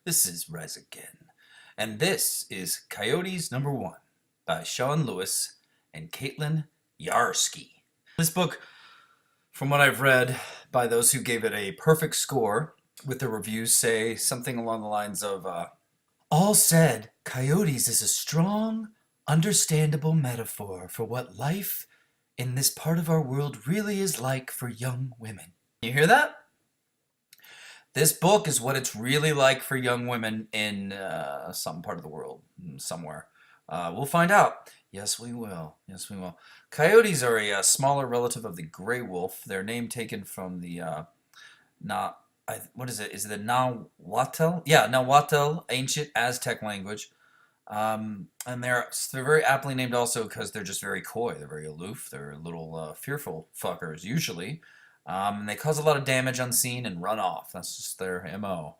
This is Rise Again, and this is Coyotes #1 by Sean Lewis and Caitlin Yarsky. This book, from what I've read by those who gave it a perfect score, with the reviews say something along the lines of, all said, Coyotes is a strong, understandable metaphor for what life in this part of our world really is like for young women. You hear that? This book is what it's really like for young women in some part of the world, somewhere. We'll find out. Yes, we will. Yes, we will. Coyotes are a smaller relative of the gray wolf. Their name taken from the what is it? Is it the Nahuatl? Yeah, Nahuatl, ancient Aztec language. And they're very aptly named also because they're just very coy. They're very aloof. They're little fearful fuckers usually. And they cause a lot of damage unseen and run off. That's just their MO.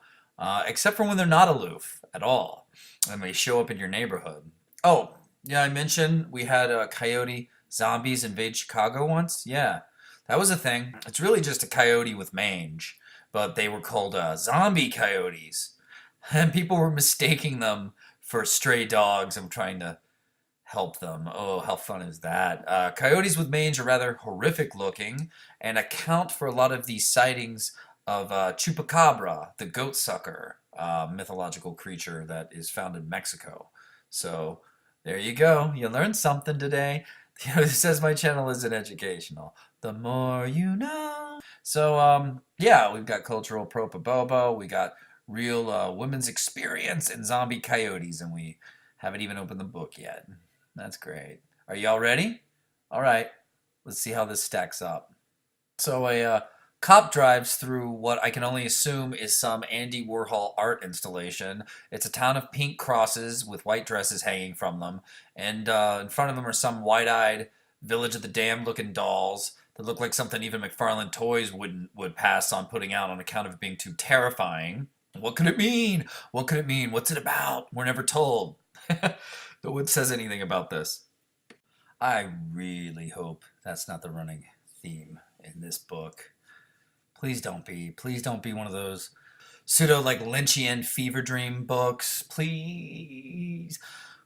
Except for when they're not aloof at all. And they show up in your neighborhood. Oh, yeah, I mentioned we had coyote zombies invade Chicago once. Yeah, that was a thing. It's really just a coyote with mange. But they were called zombie coyotes. And people were mistaking them for stray dogs and trying to help them. Oh, how fun is that? Coyotes with mange are rather horrific looking and account for a lot of the sightings of Chupacabra, the goat sucker, mythological creature that is found in Mexico. So there you go. You learned something today. It says my channel isn't educational. The more you know. So, yeah, we've got cultural propabobo. We got real women's experience in zombie coyotes, and we haven't even opened the book yet. That's great. Are y'all ready? All right. Let's see how this stacks up. So a cop drives through what I can only assume is some Andy Warhol art installation. It's a town of pink crosses with white dresses hanging from them. And in front of them are some wide-eyed Village of the Damned looking dolls that look like something even McFarlane Toys would pass on putting out on account of it being too terrifying. What could it mean? What could it mean? What's it about? We're never told. No one says anything about this. I really hope that's not the running theme in this book. Please don't be. Please don't be one of those pseudo like Lynchian Feverdream books. Please.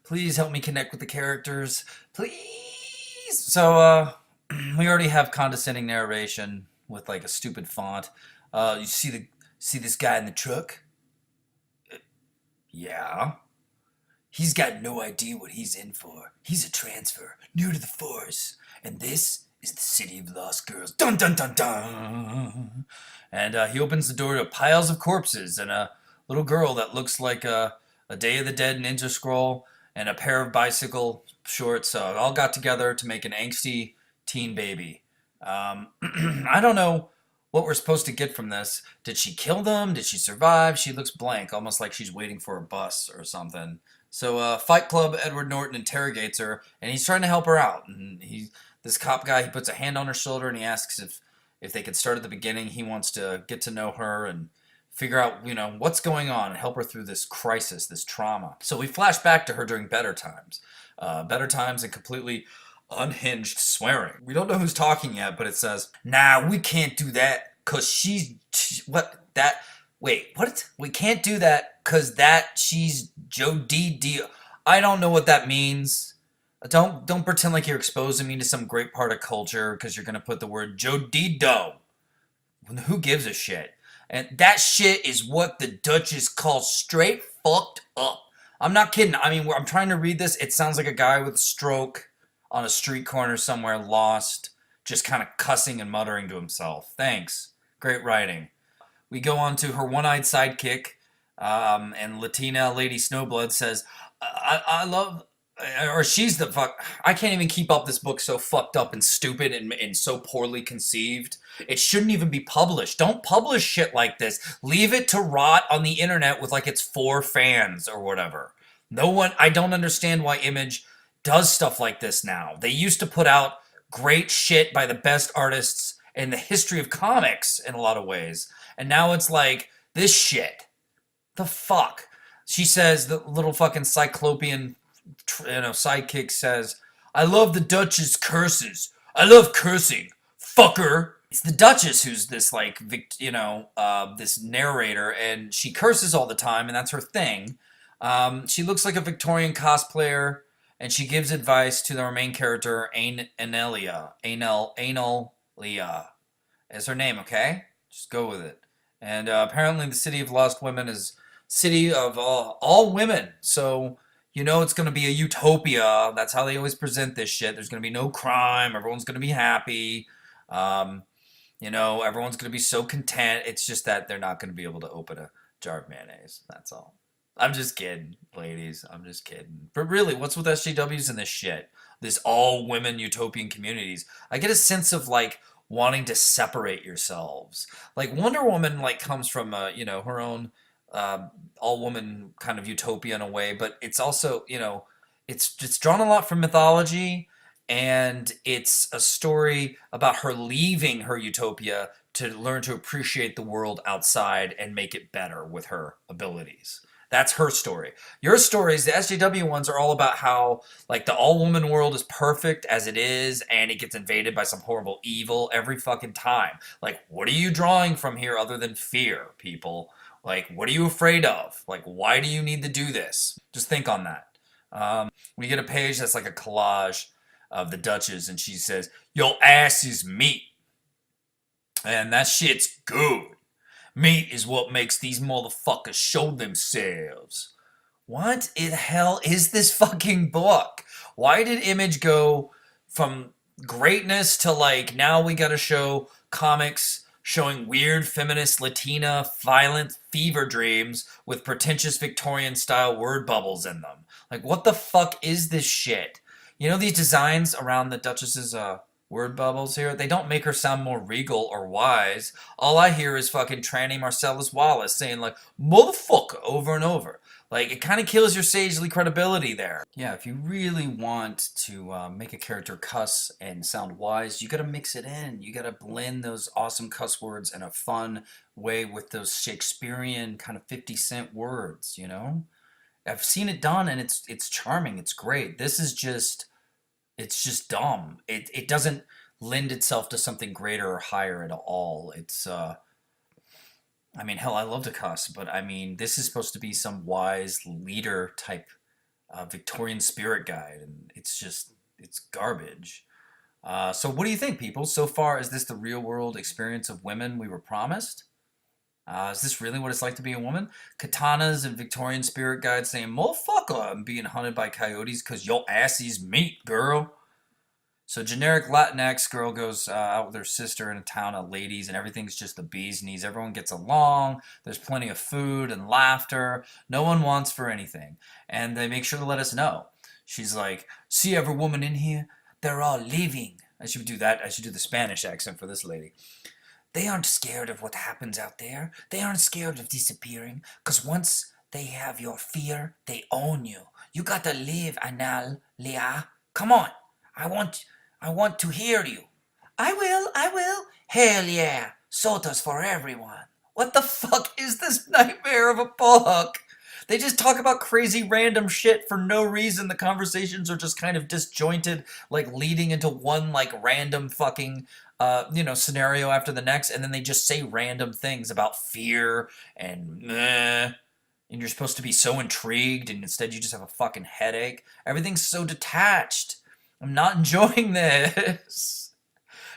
Please help me connect with the characters. Please. So we already have condescending narration with like a stupid font. You see this guy in the truck? Yeah. He's got no idea what he's in for. He's a transfer, new to the force. And this is the city of lost girls. Dun dun dun dun! And he opens the door to piles of corpses and a little girl that looks like a Day of the Dead Ninja Scroll and a pair of bicycle shorts all got together to make an angsty teen baby. I don't know what we're supposed to get from this. Did she kill them? Did she survive? She looks blank, almost like she's waiting for a bus or something. So Fight Club Edward Norton interrogates her, and he's trying to help her out. And this cop guy, he puts a hand on her shoulder, and he asks if they could start at the beginning. He wants to get to know her and figure out, what's going on and help her through this crisis, this trauma. So we flash back to her during better times. Better times and completely unhinged swearing. We don't know who's talking yet, but it says, nah, we can't do that, because wait, what? We can't do that because she's Jodie D. I don't know what that means. Don't pretend like you're exposing me to some great part of culture because you're going to put the word Jodido. Who gives a shit? And that shit is what the Duchess calls straight fucked up. I'm not kidding. I mean, I'm trying to read this. It sounds like a guy with a stroke on a street corner somewhere lost, just kind of cussing and muttering to himself. Thanks. Great writing. We go on to her one-eyed sidekick, and Latina Lady Snowblood says, I love, or she's the fuck, I can't even keep up this book so fucked up and stupid and so poorly conceived. It shouldn't even be published. Don't publish shit like this. Leave it to rot on the internet with like its 4 fans or whatever. I don't understand why Image does stuff like this now. They used to put out great shit by the best artists in the history of comics in a lot of ways. And now it's like, this shit. The fuck? She says, the little fucking cyclopean sidekick says, I love the Duchess curses. I love cursing. Fucker. It's the Duchess who's this like this narrator, and she curses all the time, and that's her thing. She looks like a Victorian cosplayer, and she gives advice to our main character, Anelia. Anelia is her name. Okay, just go with it. And apparently, the city of lost women is city of all women. So it's going to be a utopia. That's how they always present this shit. There's going to be no crime. Everyone's going to be happy. Um, everyone's going to be so content. It's just that they're not going to be able to open a jar of mayonnaise. That's all. I'm just kidding, ladies. I'm just kidding. But really, what's with SJWs and this shit? This all women utopian communities. I get a sense of like wanting to separate yourselves. Like Wonder Woman, like comes from her own all woman kind of utopia in a way, but it's also it's drawn a lot from mythology, and it's a story about her leaving her utopia to learn to appreciate the world outside and make it better with her abilities. That's her story. Your stories, the SJW ones, are all about how like the all-woman world is perfect as it is, and it gets invaded by some horrible evil every fucking time. Like, what are you drawing from here other than fear, people? Like, what are you afraid of? Like, why do you need to do this? Just think on that. We get a page that's like a collage of the Duchess, and she says, "Your ass is meat, and that shit's good. Meat is what makes these motherfuckers show themselves." What in the hell is this fucking book? Why did Image go from greatness to like now we gotta show comics showing weird feminist Latina violent fever dreams with pretentious Victorian style word bubbles in them? Like, what the fuck is this shit? These designs around the Duchess's word bubbles here, they don't make her sound more regal or wise. All I hear is fucking tranny Marcellus Wallace saying like motherfucker over and over. Like, it kind of kills your sagely credibility there. Yeah, if you really want to make a character cuss and sound wise, you gotta mix it in. You gotta blend those awesome cuss words in a fun way with those Shakespearean kind of 50 Cent words. I've seen it done, and it's charming. It's great. This is just it's just dumb. It doesn't lend itself to something greater or higher at all. I mean, hell, I love to cuss, but I mean, this is supposed to be some wise leader type Victorian spirit guide, and it's garbage. So what do you think, people? So far, is this the real world experience of women we were promised? Is this really what it's like to be a woman? Katanas and Victorian spirit guides saying, "Motherfucker, I'm being hunted by coyotes because your ass is meat, girl." So generic Latinx girl goes out with her sister in a town of ladies, and everything's just the bee's knees. Everyone gets along. There's plenty of food and laughter. No one wants for anything. And they make sure to let us know. She's like, "See every woman in here? They're all leaving." I should do that. I should do the Spanish accent for this lady. "They aren't scared of what happens out there. They aren't scared of disappearing. Because once they have your fear, they own you. You gotta live, Anal, Leah. Come on. I want to hear you." I will. Hell yeah. Sotas for everyone. What the fuck is this nightmare of a book? They just talk about crazy random shit for no reason. The conversations are just kind of disjointed, like leading into one like random fucking scenario after the next, and then they just say random things about fear and you're supposed to be so intrigued, and instead you just have a fucking headache. Everything's so detached. I'm not enjoying this.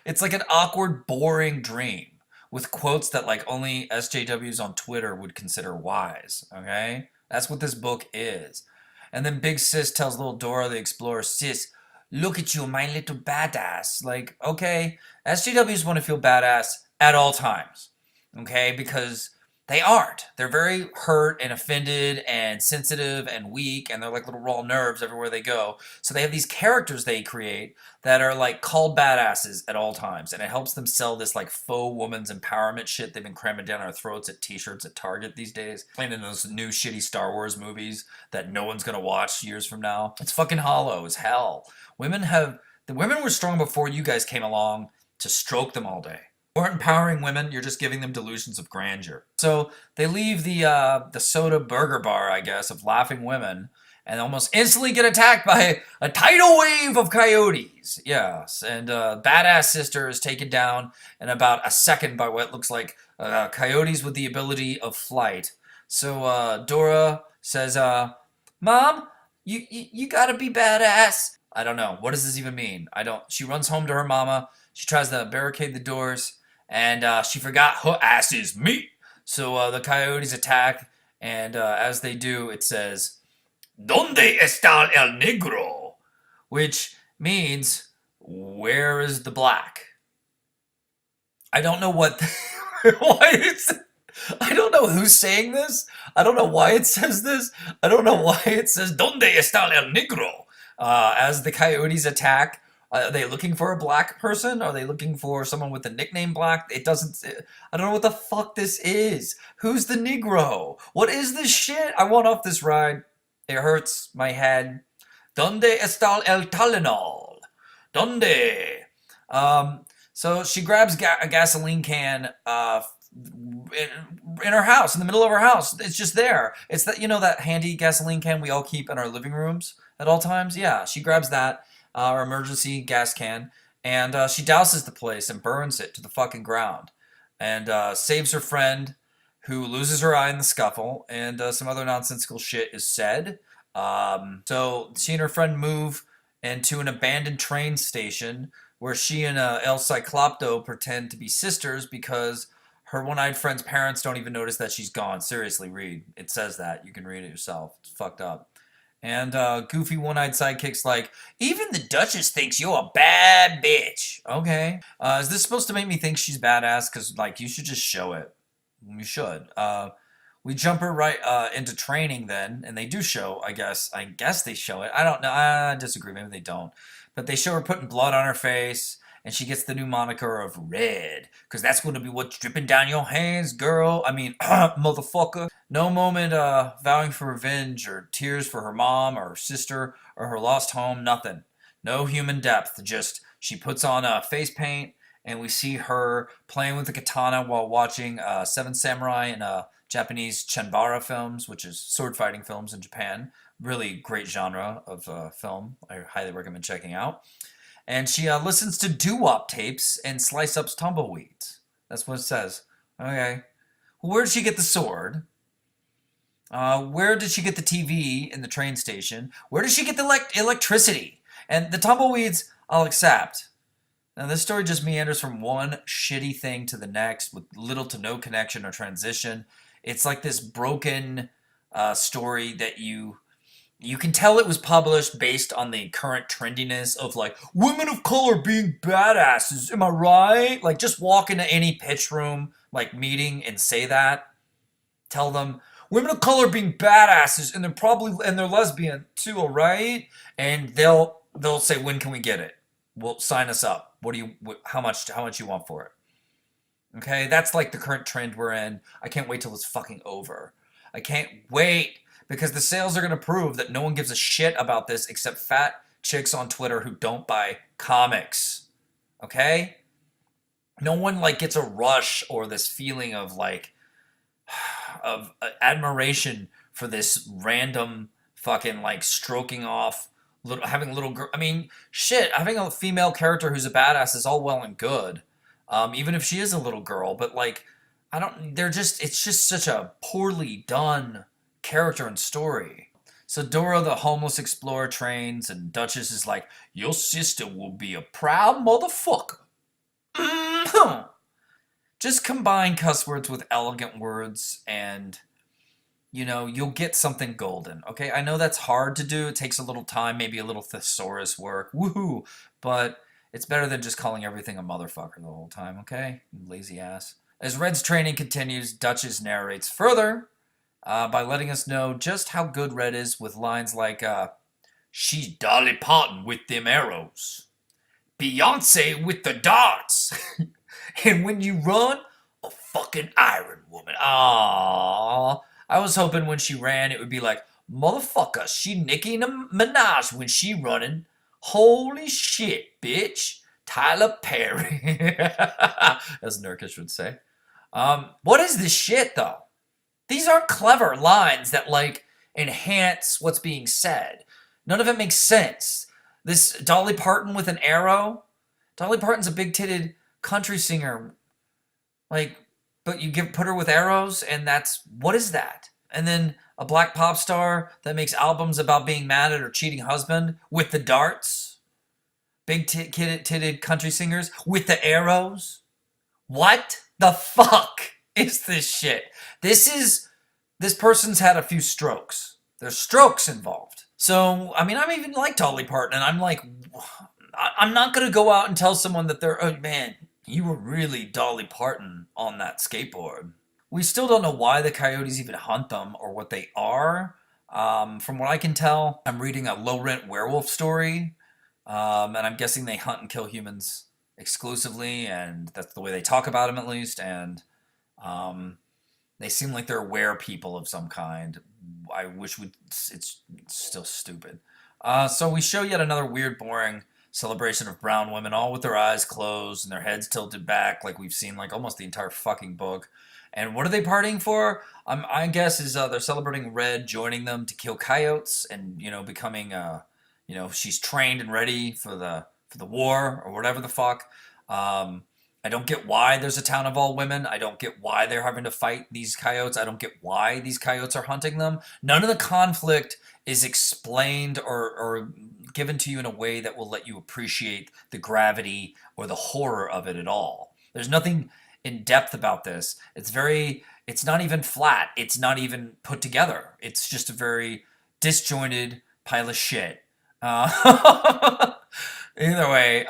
It's like an awkward, boring dream with quotes that like only SJWs on Twitter would consider wise, okay? That's what this book is. And then Big Sis tells little Dora the Explorer, "Sis, look at you, my little badass." Like, okay, SJWs want to feel badass at all times, okay? Because they aren't. They're very hurt and offended and sensitive and weak, and they're like little raw nerves everywhere they go. So they have these characters they create that are like called badasses at all times, and it helps them sell this like faux woman's empowerment shit they've been cramming down our throats at t-shirts at Target these days, playing in those new shitty Star Wars movies that no one's gonna watch years from now. It's fucking hollow as hell. The women were strong before you guys came along to stroke them all day. You aren't empowering women, you're just giving them delusions of grandeur. So they leave the soda burger bar, I guess, of laughing women, and almost instantly get attacked by a tidal wave of coyotes. Yes, and badass sister is taken down in about a second by what looks like coyotes with the ability of flight. So Dora says, "Mom, you gotta be badass." I don't know. What does this even mean? I don't. She runs home to her mama. She tries to barricade the doors, and she forgot her ass is meat. So the coyotes attack, and as they do, it says, "Donde está el negro?" Which means, "Where is the black?" I don't know what. Why it's. I don't know who's saying this. I don't know why it says this. I don't know why it says "Donde está el negro?" As the coyotes attack. Are they looking for a black person? Are they looking for someone with the nickname Black? It doesn't. I don't know what the fuck this is. Who's the Negro? What is this shit? I want off this ride. It hurts my head. Donde está el Tylenol? Donde? So she grabs a gasoline can in her house, in the middle of her house. It's just there. It's that, that handy gasoline can we all keep in our living rooms at all times. Yeah, she grabs that, our emergency gas can, and she douses the place and burns it to the fucking ground, and saves her friend, who loses her eye in the scuffle, and some other nonsensical shit is said. So she and her friend move into an abandoned train station where she and El Cyclopto pretend to be sisters because her one-eyed friend's parents don't even notice that she's gone. Seriously, read. It says that. You can read it yourself. It's fucked up. And goofy one-eyed sidekick's like, even the Duchess thinks you're a bad bitch. Okay. Is this supposed to make me think she's badass? Because, you should just show it. You should. We jump her right into training then, and they do show, I guess they show it. I don't know. I disagree. Maybe they don't. But they show her putting blood on her face, and she gets the new moniker of Red, because that's going to be what's dripping down your hands, girl. I mean, motherfucker. No moment vowing for revenge or tears for her mom or her sister or her lost home, nothing. No human depth, just she puts on face paint, and we see her playing with the katana while watching Seven Samurai and Japanese Chanbara films, which is sword fighting films in Japan. Really great genre of film. I highly recommend checking out. And she listens to doo-wop tapes and slice up tumbleweeds. That's what it says. Okay. Well, where did she get the sword? Where did she get the TV in the train station? Where did she get the electricity? And the tumbleweeds, I'll accept. Now, this story just meanders from one shitty thing to the next with little to no connection or transition. It's like this broken story that you can tell it was published based on the current trendiness of women of color being badasses. Am I right? Just walk into any pitch room meeting and say that. Tell them women of color being badasses, and they're lesbian too, all right? And they'll say, when can we get it? Well, sign us up. How much you want for it? Okay, that's the current trend we're in. I can't wait till it's fucking over. I can't wait. Because the sales are going to prove that no one gives a shit about this except fat chicks on Twitter who don't buy comics. Okay? No one gets a rush or this feeling of of admiration for this random fucking stroking off having little girl. I mean, shit, having a female character who's a badass is all well and good. Even if she is a little girl, but it's just such a poorly done character and story. So Dora the homeless explorer trains, and Duchess is like, your sister will be a proud motherfucker. Mm-hmm. Just combine cuss words with elegant words and you'll get something golden. Okay, I know that's hard to do. It takes a little time, maybe a little thesaurus work. Woohoo! But it's better than just calling everything a motherfucker the whole time, okay? You lazy ass. As Red's training continues, Duchess narrates further by letting us know just how good Red is with lines like, she's Dolly Parton with them arrows. Beyonce with the darts. And when you run, a fucking Iron Woman. Aww. I was hoping when she ran, it would be like, motherfucker, she Nicki Minaj when she running. Holy shit, bitch. Tyler Perry. As Nurkic would say. What is this shit, though? These aren't clever lines that, enhance what's being said. None of it makes sense. This Dolly Parton with an arrow. Dolly Parton's a big-titted country singer. Like, but you put her with arrows, and what is that? And then a black pop star that makes albums about being mad at her cheating husband with the darts. Big-titted country singers with the arrows. What the fuck is this shit? This person's had a few strokes. There's strokes involved. So, I mean, I'm even like Dolly Parton, and I'm like, I'm not going to go out and tell someone that oh man, you were really Dolly Parton on that skateboard. We still don't know why the Coyotes even hunt them or what they are. From what I can tell, I'm reading a low-rent werewolf story, and I'm guessing they hunt and kill humans exclusively, and that's the way they talk about them at least, and they seem like they're were-people of some kind. I wish it's still stupid. So we show yet another weird, boring celebration of brown women, all with their eyes closed and their heads tilted back, like we've seen like almost the entire fucking book. And what are they partying for? I guess is they're celebrating Red joining them to kill coyotes and becoming she's trained and ready for the war or whatever the fuck. I don't get why there's a town of all women. I don't get why they're having to fight these coyotes. I don't get why these coyotes are hunting them. None of the conflict is explained or given to you in a way that will let you appreciate the gravity or the horror of it at all. There's nothing in depth about this. It's not even flat. It's not even put together. It's just a very disjointed pile of shit. Either way,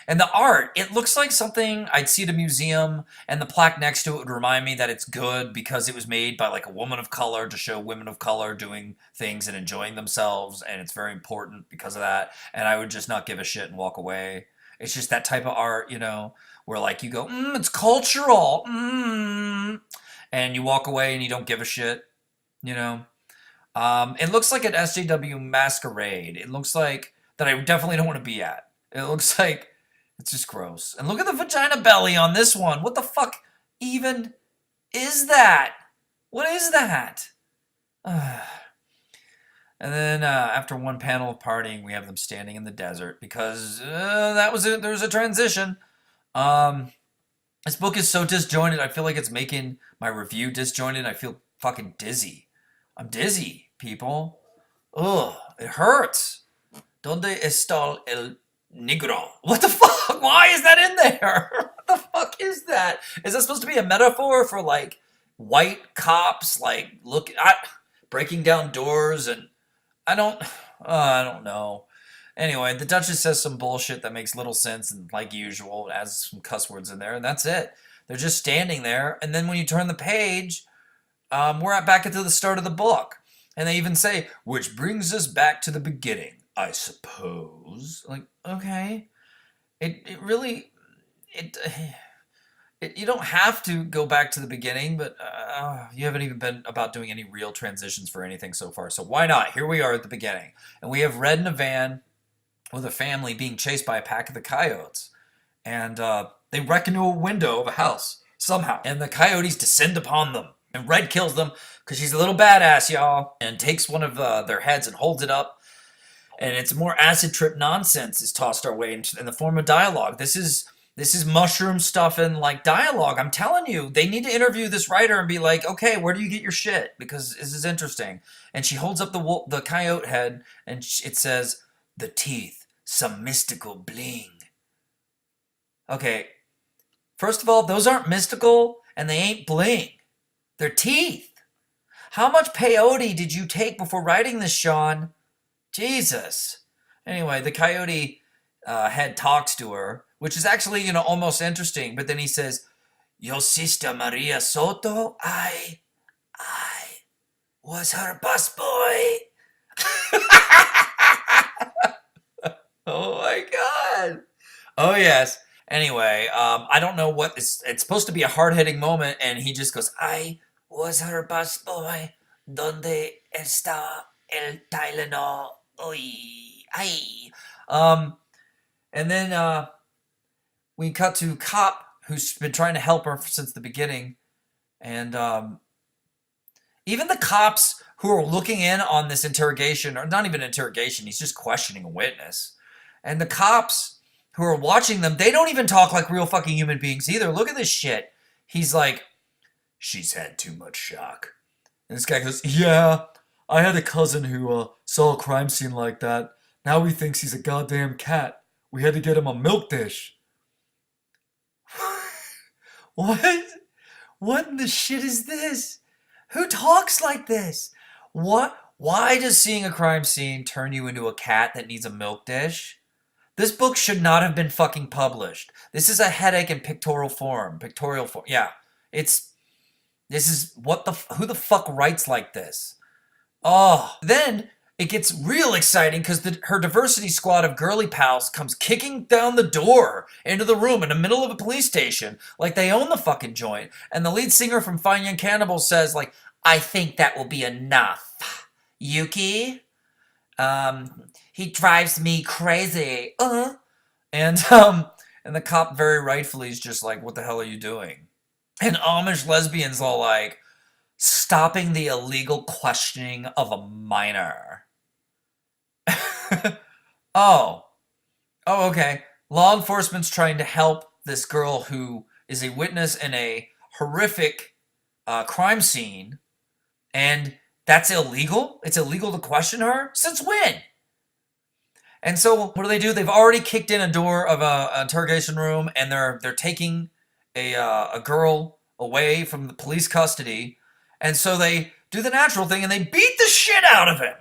and the art, it looks like something I'd see at a museum, and the plaque next to it would remind me that it's good because it was made by like a woman of color to show women of color doing things and enjoying themselves, and it's very important because of that, and I would just not give a shit and walk away. It's just that type of art, where like you go, it's cultural, and you walk away and you don't give a shit, It looks like an SJW masquerade. It looks like that I definitely don't want to be at. It looks like it's just gross. And look at the vagina belly on this one. What the fuck even is that? What is that? And then after one panel of partying, we have them standing in the desert because that was it. There was a transition. This book is so disjointed. I feel like it's making my review disjointed. I feel fucking dizzy. I'm dizzy, people. Ugh, it hurts. Donde está el negro? What the fuck? Why is that in there? What the fuck is that? Is that supposed to be a metaphor for like white cops like breaking down doors and I don't know. Anyway, the Duchess says some bullshit that makes little sense and like usual it has some cuss words in there and that's it. They're just standing there and then when you turn the page, we're back at the start of the book. And they even say, which brings us back to the beginning, I suppose. Like, okay. It really, you don't have to go back to the beginning, but you haven't even been about doing any real transitions for anything so far. So why not? Here we are at the beginning. And we have Red in a van with a family being chased by a pack of the coyotes. And they wreck into a window of a house somehow. And the coyotes descend upon them. And Red kills them because she's a little badass, y'all. And takes one of their heads and holds it up. And it's more acid trip nonsense is tossed our way in the form of dialogue. This is mushroom stuff and like dialogue. I'm telling you, they need to interview this writer and be like, okay, where do you get your shit? Because this is interesting. And she holds up the coyote head and it says, the teeth, some mystical bling. Okay, first of all, those aren't mystical and they ain't bling. They're teeth. How much peyote did you take before writing this, Sean? Jesus. Anyway, the coyote head talks to her, which is actually, almost interesting. But then he says, your sister Maria Soto, I was her busboy. Oh my God. Oh yes. Anyway, I don't know what it's supposed to be a hard-hitting moment, and he just goes, I was her busboy. Donde está el Tylenol? Oy, ay. And then we cut to Cop, who's been trying to help her since the beginning, and even the cops who are looking in on this interrogation, or not even interrogation, he's just questioning a witness. And the cops who are watching them, they don't even talk like real fucking human beings either. Look at this shit. He's like, she's had too much shock. And this guy goes, yeah, I had a cousin who saw a crime scene like that. Now he thinks he's a goddamn cat. We had to get him a milk dish. What? What in the shit is this? Who talks like this? What? Why does seeing a crime scene turn you into a cat that needs a milk dish? This book should not have been fucking published. This is a headache in pictorial form. Yeah. This is who the fuck writes like this? Oh, then it gets real exciting because her diversity squad of girly pals comes kicking down the door into the room in the middle of a police station like they own the fucking joint. And the lead singer from Fine Young Cannibals says, like, I think that will be enough. Yuki? He drives me crazy. And the cop very rightfully is just like, what the hell are you doing? And Amish lesbians all like, stopping the illegal questioning of a minor. Oh, okay. Law enforcement's trying to help this girl who is a witness in a horrific crime scene, and that's illegal? It's illegal to question her? Since when? And so what do? They've already kicked in a door of an interrogation room, and they're taking a girl away from the police custody. And so they do the natural thing, and they beat the shit out of him.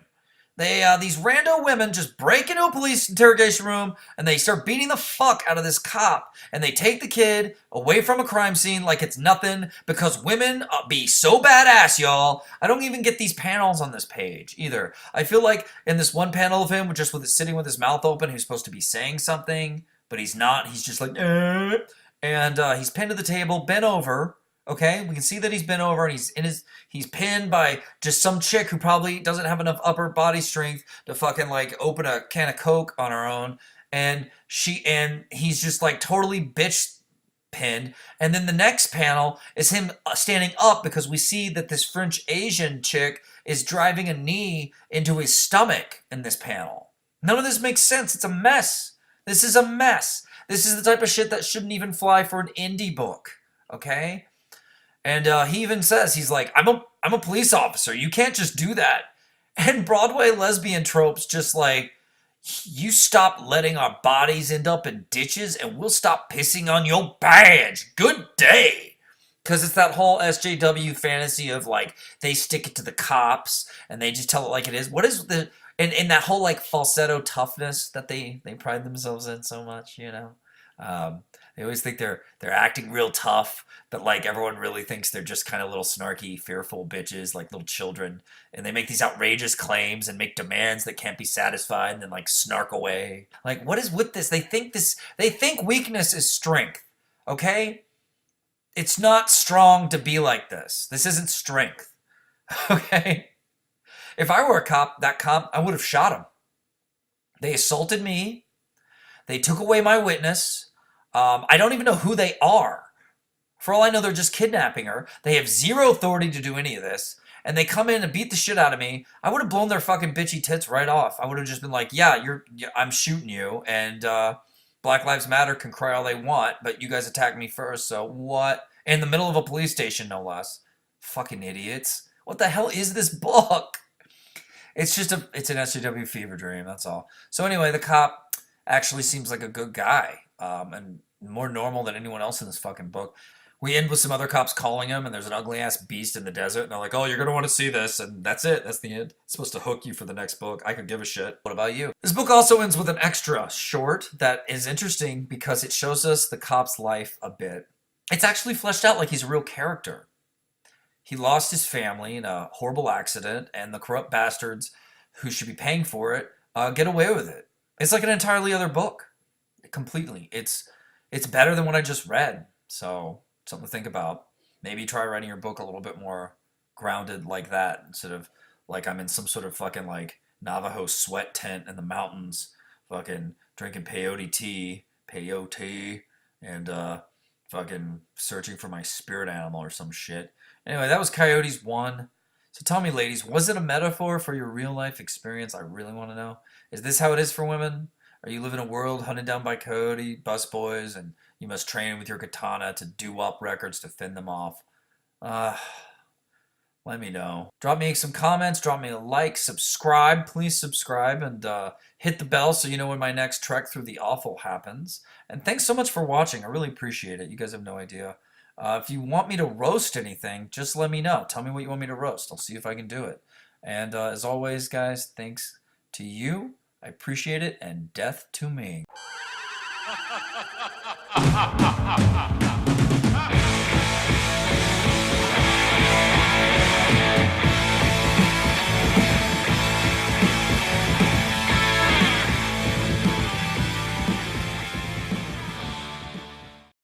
These rando women just break into a police interrogation room, and they start beating the fuck out of this cop. And they take the kid away from a crime scene like it's nothing, because women be so badass, y'all. I don't even get these panels on this page, either. I feel like in this one panel of him, sitting with his mouth open, who's supposed to be saying something, but he's not. He's just like, And he's pinned to the table, bent over. Okay, we can see that he's bent over, and he's pinned by just some chick who probably doesn't have enough upper body strength to fucking like open a can of Coke on her own, and he's just like totally bitch pinned. And then the next panel is him standing up, because we see that this French Asian chick is driving a knee into his stomach in this panel. None of this makes sense. It's a mess. This is a mess. This is the type of shit that shouldn't even fly for an indie book. Okay. And he even says, he's like, I'm a police officer. You can't just do that. And Broadway lesbian tropes just like, you stop letting our bodies end up in ditches and we'll stop pissing on your badge. Good day. Because it's that whole SJW fantasy of like, they stick it to the cops and they just tell it like it is. What is in that whole like falsetto toughness that they pride themselves in so much, you know? They always think they're acting real tough, but like everyone really thinks they're just kind of little snarky, fearful bitches, like little children. And they make these outrageous claims and make demands that can't be satisfied, and then like snark away. Like, what is with this? They think weakness is strength. Okay? It's not strong to be like this. This isn't strength. Okay? If I were a cop, I would have shot him. They assaulted me. They took away my witness. I don't even know who they are. For all I know, they're just kidnapping her. They have zero authority to do any of this. And they come in and beat the shit out of me. I would have blown their fucking bitchy tits right off. I would have just been like, I'm shooting you. And Black Lives Matter can cry all they want, but you guys attacked me first, so what? In the middle of a police station, no less. Fucking idiots. What the hell is this book? It's an SJW fever dream, that's all. So anyway, the cop actually seems like a good guy. And more normal than anyone else in this fucking book. We end with some other cops calling him, and there's an ugly-ass beast in the desert, and they're like, oh, you're going to want to see this, and that's it. That's the end. It's supposed to hook you for the next book. I could give a shit. What about you? This book also ends with an extra short that is interesting because it shows us the cop's life a bit. It's actually fleshed out like he's a real character. He lost his family in a horrible accident, and the corrupt bastards who should be paying for it get away with it. It's like an entirely other book. Completely. It's better than what I just read. So, something to think about. Maybe try writing your book a little bit more grounded like that, instead of like I'm in some sort of fucking like Navajo sweat tent in the mountains, fucking drinking peyote, and fucking searching for my spirit animal or some shit. Anyway, that was Coyotes 1. So tell me, ladies, was it a metaphor for your real life experience? I really want to know. Is this how it is for women? Are you live in a world hunted down by coyote busboys, and you must train with your katana to doo-wop records to fend them off? Uh, Let me know. Drop me some comments, drop me a like, subscribe. Please subscribe and hit the bell so you know when my next trek through the awful happens. And thanks so much for watching. I really appreciate it. You guys have no idea. If you want me to roast anything, just let me know. Tell me what you want me to roast. I'll see if I can do it. And as always, guys, thanks to you. I appreciate it, and death to me.